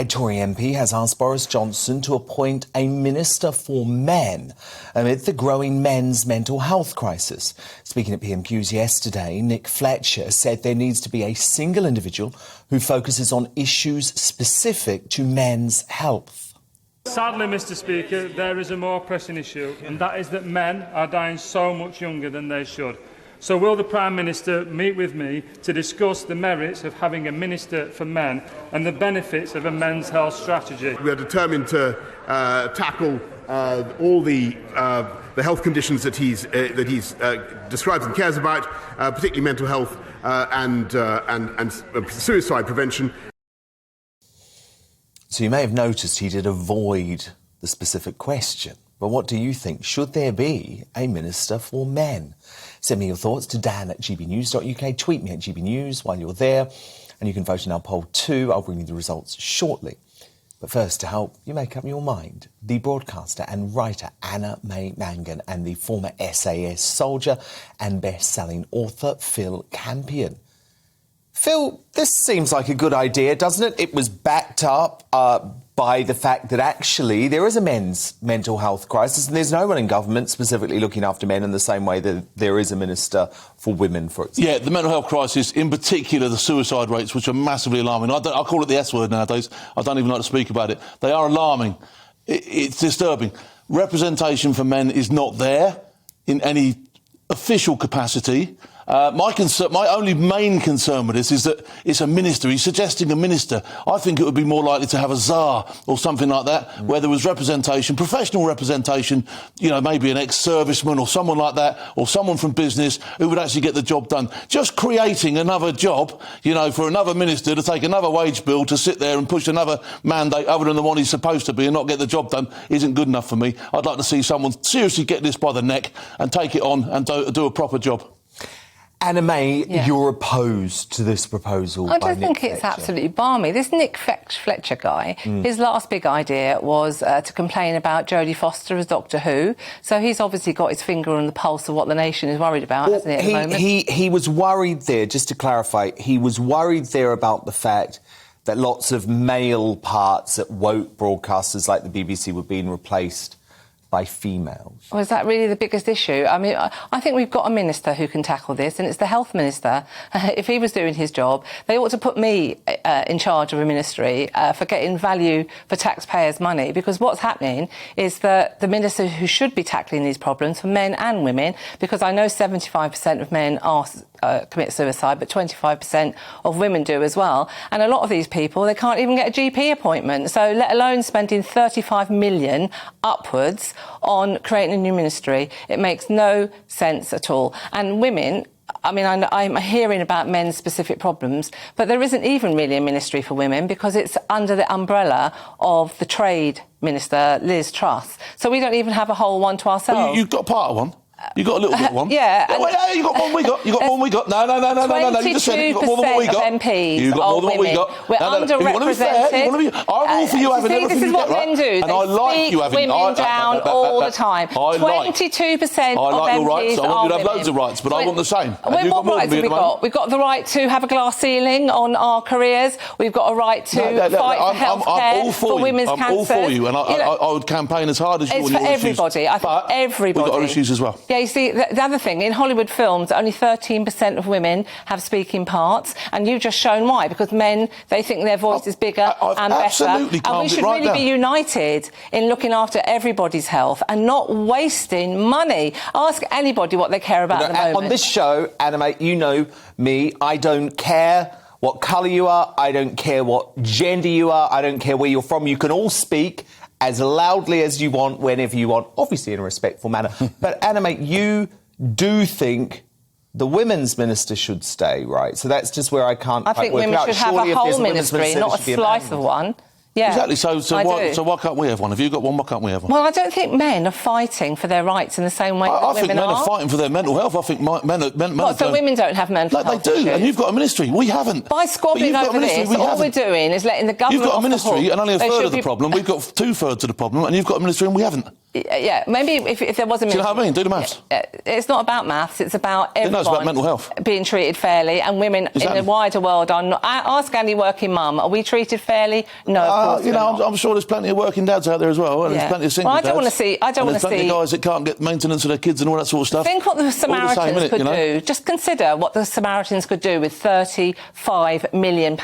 A Tory MP has asked Boris Johnson to appoint a minister for men amid the growing men's mental health crisis. Speaking at PMQs yesterday, Nick Fletcher said there needs to be a single individual who focuses on issues specific to men's health. Sadly, Mr Speaker, there is a more pressing issue, and that is that men are dying so much younger than they should. So will the Prime Minister meet with me to discuss the merits of having a Minister for Men and the benefits of a men's health strategy? We are determined to tackle all the health conditions that he's describes and cares about, particularly mental health and suicide prevention. So you may have noticed he did avoid the specific question. But what do you think? Should there be a Minister for Men? Send me your thoughts to dan@gbnews.uk. Tweet me at GBNews while you're there. And you can vote in our poll too. I'll bring you the results shortly. But first, to help you make up your mind, the broadcaster and writer Anna May Mangan and the former SAS soldier and best-selling author Phil Campion. Phil, this seems like a good idea, doesn't it? It was backed up by the fact that actually there is a men's mental health crisis and there's no one in government specifically looking after men in the same way that there is a minister for women, for example. Yeah, the mental health crisis, in particular the suicide rates, which are massively alarming. I call it the S word nowadays. I don't even like to speak about it. They are alarming. It's disturbing. Representation for men is not there in any official capacity. My only main concern with this is that it's a minister. He's suggesting a minister. I think it would be more likely to have a czar or something like that, where there was representation, professional representation, maybe an ex-serviceman or someone like that, or someone from business who would actually get the job done. Just creating another job, for another minister to take another wage bill to sit there and push another mandate other than the one he's supposed to be and not get the job done isn't good enough for me. I'd like to see someone seriously get this by the neck and take it on and do a proper job. Anna May, you're opposed to this proposal. I don't think it's absolutely balmy. This Nick Fletcher guy, his last big idea was to complain about Jodie Foster as Doctor Who. So he's obviously got his finger on the pulse of what the nation is worried about, hasn't he, at the moment? He was worried there, just to clarify, he was worried there about the fact that lots of male parts at woke broadcasters like the BBC were being replaced by females. Well, is that really the biggest issue? I mean, I think we've got a minister who can tackle this, and it's the health minister. If he was doing his job, they ought to put me in charge of a ministry for getting value for taxpayers' money, because what's happening is that the minister who should be tackling these problems for men and women, because I know 75% of men commit suicide, but 25% of women do as well. And a lot of these people, they can't even get a GP appointment. So let alone spending 35 million upwards on creating a new ministry. It makes no sense at all. And women, I mean, I'm hearing about men's specific problems, but there isn't even really a ministry for women because it's under the umbrella of the trade minister, Liz Truss. So we don't even have a whole one to ourselves. Well, you've got part of one. You got a little bit of one. Yeah. You got one we got. You got one we got. No. You just said it. You got more than what we got. MPs you got more than what we got. We're underrepresented. I'm all for you having everything you get right. This is what men do. And I like you having women down all the time. 22% of MPs I like your rights. I want you to have women. loads of rights, but I want the same. What rights have we got? We've got the right to have a glass ceiling on our careers. We've got a right to fight for healthcare for women's cancer. I'm all for you, and I would campaign as hard as you on your issues. It's for everybody. I think everybody. We've got our issues as well. Yeah, you see, the other thing, in Hollywood films, only 13% of women have speaking parts, and you've just shown why, because men, they think their voice is bigger and better. And we should really be united in looking after everybody's health and not wasting money. Ask anybody what they care about at the moment. On this show, Anna May, you know me, I don't care what colour you are, I don't care what gender you are, I don't care where you're from. You can all speak as loudly as you want, whenever you want, obviously in a respectful manner. But Anna May, you do think the women's minister should stay, right? So that's just where I can't. I think women should have a whole ministry, not a slice of one. Yeah, exactly. So why can't we have one? Have you got one? Why can't we have one? Well, I don't think men are fighting for their rights in the same way that women are. I think men are fighting for their mental health. I think men so women don't have mental health They do, issues. And you've got a ministry. We haven't. By squabbling over this, all we're doing is letting the government You've got a ministry and only a third of the problem. We've got 2/3 of the problem, and you've got a ministry and we haven't. Yeah, maybe if there was a ministry... Do you know what I mean? Do the maths. It's not about maths, it's about everyone it's about mental health. being treated fairly, and women in the wider world are not. Ask any working mum, are we treated fairly? No, of course you know, I'm sure there's plenty of working dads out there as well, and there's plenty of single dads. I don't want to see... There's plenty of guys that can't get maintenance of their kids and all that sort of stuff. Think what the Samaritans could do. Just consider what the Samaritans could do with £35 million.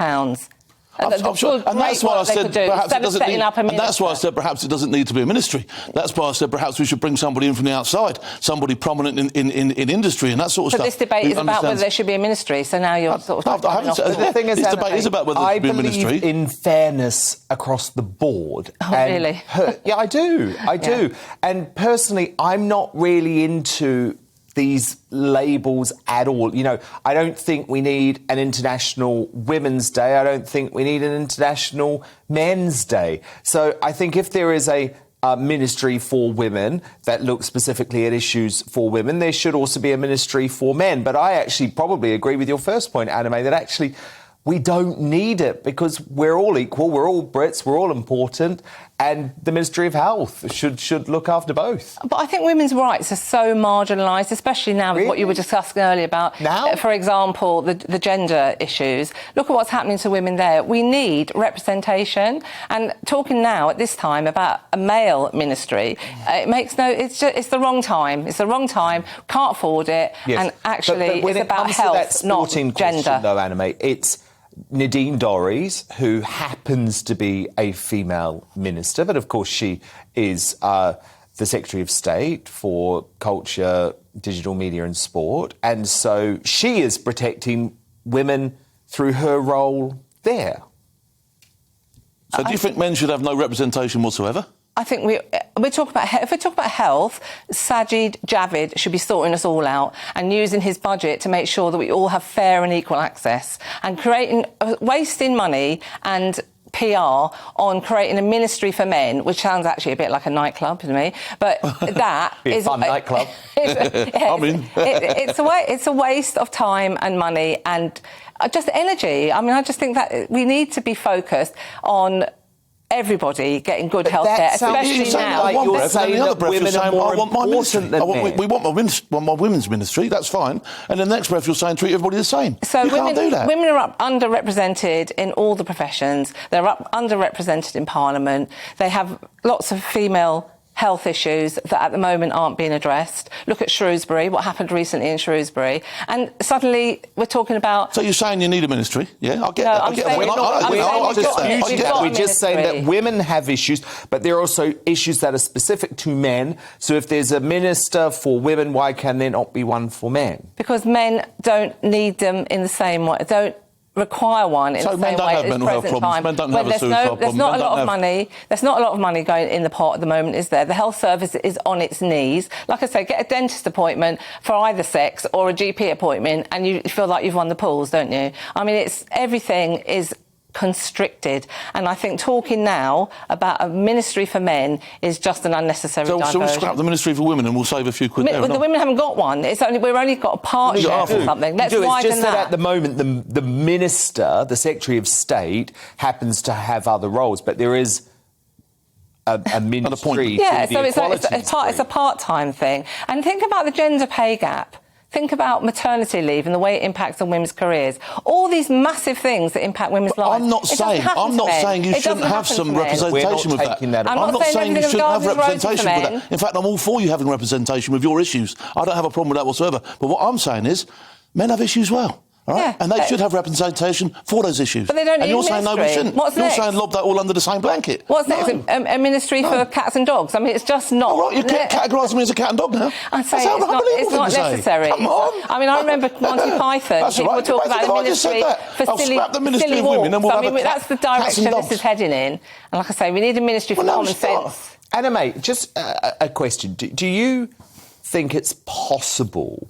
I'm sure, and that's why I said perhaps it doesn't need, and that's why I said perhaps it doesn't need to be a ministry. That's why I said perhaps we should bring somebody in from the outside, somebody prominent in industry and that sort of stuff. But this debate is about whether there should be a ministry, so now you're sort of... The thing is, this debate is about whether there should be a ministry. I believe in fairness across the board. Oh, really? Yeah, I do. I do. And personally, I'm not really into these labels at all. You know, I don't think we need an International Women's Day. I don't think we need an International Men's Day. So I think if there is a ministry for women that looks specifically at issues for women, there should also be a ministry for men. But I actually probably agree with your first point, Anime, that actually we don't need it because we're all equal, we're all Brits, we're all important, and the Ministry of Health should look after both. But I think women's rights are so marginalised, especially now with what you were discussing earlier about, for example, the gender issues. Look at what's happening to women there. We need representation. And talking now at this time about a male ministry, it makes no... It's the wrong time. It's the wrong time. Can't afford it. Yes. And actually, but it's about health, not gender. Question, though, Anime, it's Nadine Dorries, who happens to be a female minister, but of course she is the Secretary of State for Culture, Digital Media and Sport, and so she is protecting women through her role there. So do you think men should have no representation whatsoever? I think we talk about... If we talk about health, Sajid Javid should be sorting us all out and using his budget to make sure that we all have fair and equal access, and wasting money and PR on creating a ministry for men, which sounds actually a bit like a nightclub to me, but that is... a fun nightclub. It's a waste of time and money and just energy. I mean, I just think that we need to be focused on everybody getting good healthcare, especially now. Like you're saying that women are more important than men. We want my women's ministry, that's fine. And in the next breath, you're saying treat everybody the same. So you can't do that. Women are underrepresented in all the professions. They're underrepresented in Parliament. They have lots of female health issues that at the moment aren't being addressed. Look at Shrewsbury, what happened recently in Shrewsbury. And suddenly we're talking about... So you're saying you need a ministry? Yeah, I get that. We're just saying that women have issues, but there are also issues that are specific to men. So if there's a minister for women, why can there not be one for men? Because men don't need them in the same way. Don't require one in the same way at this present time. Men don't have a suicide problem. There's not a lot of money. There's not a lot of money going in the pot at the moment, is there? The health service is on its knees. Like I say, get a dentist appointment for either sex or a GP appointment, and you feel like you've won the pools, don't you? I mean, everything is constricted, and I think talking now about a ministry for men is just an unnecessary diversion. So we'll scrap the ministry for women and we'll save a few quid there. The women haven't got one. We've only got a partnership or something. Let's widen It's just that. at the moment the minister, the Secretary of State, happens to have other roles, but there is a ministry. Yeah, so it's a part-time thing. And think about the gender pay gap. Think about maternity leave and the way it impacts on women's careers. All these massive things that impact women's lives. I'm not saying you shouldn't have some representation with that. I'm not saying you shouldn't have representation with that. In fact, I'm all for you having representation with your issues. I don't have a problem with that whatsoever. But what I'm saying is, men have issues well. All right? Yeah, and they should have representation for those issues. But they don't need a ministry. And you're saying no, we shouldn't. What's you're next? saying lob that all under the same blanket. What's next? A ministry for cats and dogs? I mean, it's just not... All right, you're categorising me as a cat and dog now. I'm saying it's not necessary. Come on. I mean, I remember Monty Python. People were talking about a ministry for silly walks. I mean, that's the direction this is heading in. And like I say, we need a ministry for common sense. Anna-May, just a question. Do you think it's possible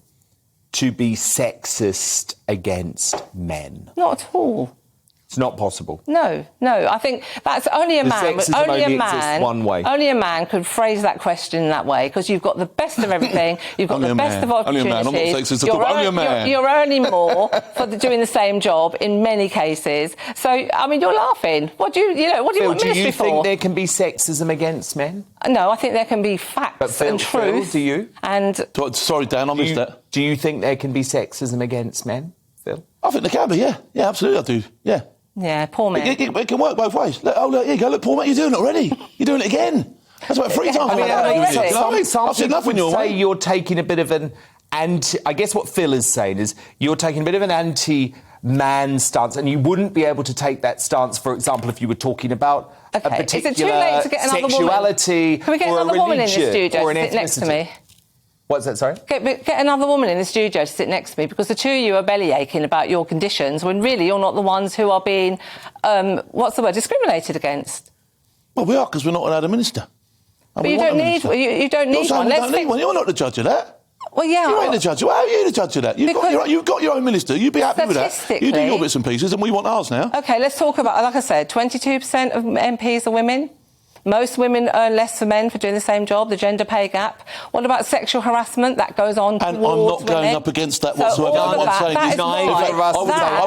to be sexist against men? Not at all. It's not possible. No. I think that's only a The man. sexism only exists one way. Only a man could phrase that question in that way, because you've got the best of everything. You've got Only the a best man. of opportunities. Only a man. I'm not sexist at all, but only a man. You're earning more for doing the same job in many cases. So, I mean, you're laughing. What do you want Phil, ministry do you for? think there can be sexism against men? No, I think there can be facts But Phil, and truth. do you? And Sorry, Dan, I missed that. Do you think there can be sexism against men, Phil? I think there can be, yeah. Yeah, absolutely, I do. Yeah. yeah, poor man. It can work both ways. Look, here you go. Look, Paul, mate, you're doing it already. You're doing it again. That's about 3 times. I mean, Some I've said nothing people your say way. you're taking a bit of an anti... I guess what Phil is saying is you're taking a bit of an anti-man stance, and you wouldn't be able to take that stance, for example, if you were talking about a particular Is it too late to get another sexuality woman? Can we get or a another woman in the religion studio or to an sit next to ethnicity? me? What's that, sorry? Get another woman in the studio to sit next to me, because the two of you are bellyaching about your conditions when really you're not the ones who are being, discriminated against. Well, we are, because we're not allowed a minister. And But we you want don't a need minister. you don't need one. We don't need one. You're not the judge of that. Well, yeah. You ain't the judge. How are you the judge of that? You've got your own minister. You be happy with that. You do your bits and pieces, and we want ours now. OK, let's talk about, like I said, 22% of MPs are women. Most women earn less than men for doing the same job, the gender pay gap. What about sexual harassment? That goes on And towards I'm not going women. up against that So whatsoever. all of What I'm saying that is, is why I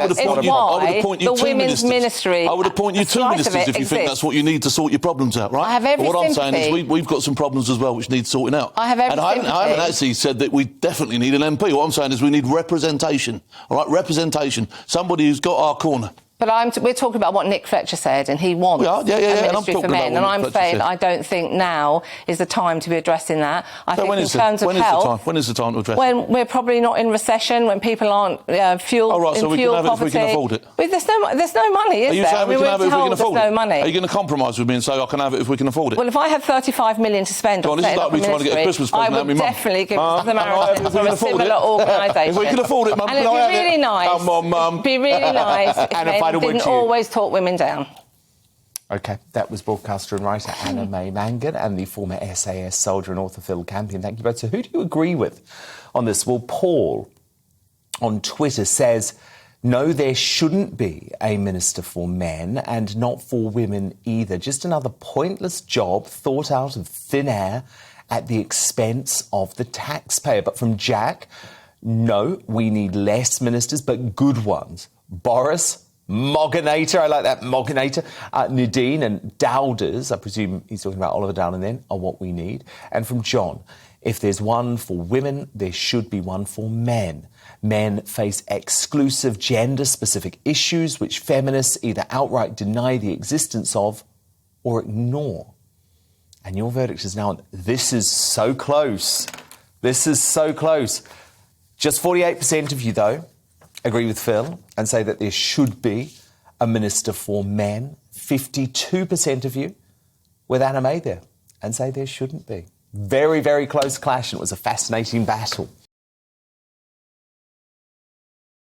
would appoint you the two women's ministers. ministry, I would appoint you a two slice of ministers it if you think exists. that's what you need to sort your problems out, right? I have every But what I'm saying sympathy. is we've got some problems as well which need sorting out. I have every And I haven't sympathy. actually said that we definitely need an MP. What I'm saying is we need representation, all right? Representation. Somebody who's got our corner. But we're talking about what Nick Fletcher said, and he wants Yeah, a and I'm ministry for talking men. about And what I'm Nick Fletcher saying said. I don't think now is the time to be addressing that. I think in terms of health, when is the time to address it? when we're probably not in recession, when people aren't fuel Oh, right, so in we fuel can have it if we poverty. can afford it. Well, there's no money, is Are you there? saying we can have it if we can afford it? There's no money. Are you going to compromise with me and say I can have it if we can afford it? Well, if I had 35 million to spend Go on, on this is setting like up a me trying to get a ministry, Christmas present I out of would my mum. definitely give If we Samaritans can or a afford it. similar organisation. If we can afford it, Mum, And can it'd I have be really it? nice. Come on, Mum. It'd be really nice if Anna, men final word didn't to you. always talk women down. OK, that was broadcaster and writer Anna May Mangan and the former SAS soldier and author Phil Campion. Thank you both. So who do you agree with on this? Well, Paul on Twitter says, no, there shouldn't be a minister for men and not for women either. Just another pointless job thought out of thin air at the expense of the taxpayer. But from Jack, no, we need less ministers, but good ones. Boris, Moganator, I like that, Moganator. Nadine and Dowders, I presume he's talking about Oliver Dowden then, are what we need. And from John, if there's one for women, there should be one for men. Men face exclusive gender-specific issues which feminists either outright deny the existence of or ignore. And your verdict is now, this is so close. This is so close. Just 48% of you, though, agree with Phil and say that there should be a minister for men. 52% of you with Anna May there and say there shouldn't be. Very, very close clash, and it was a fascinating battle.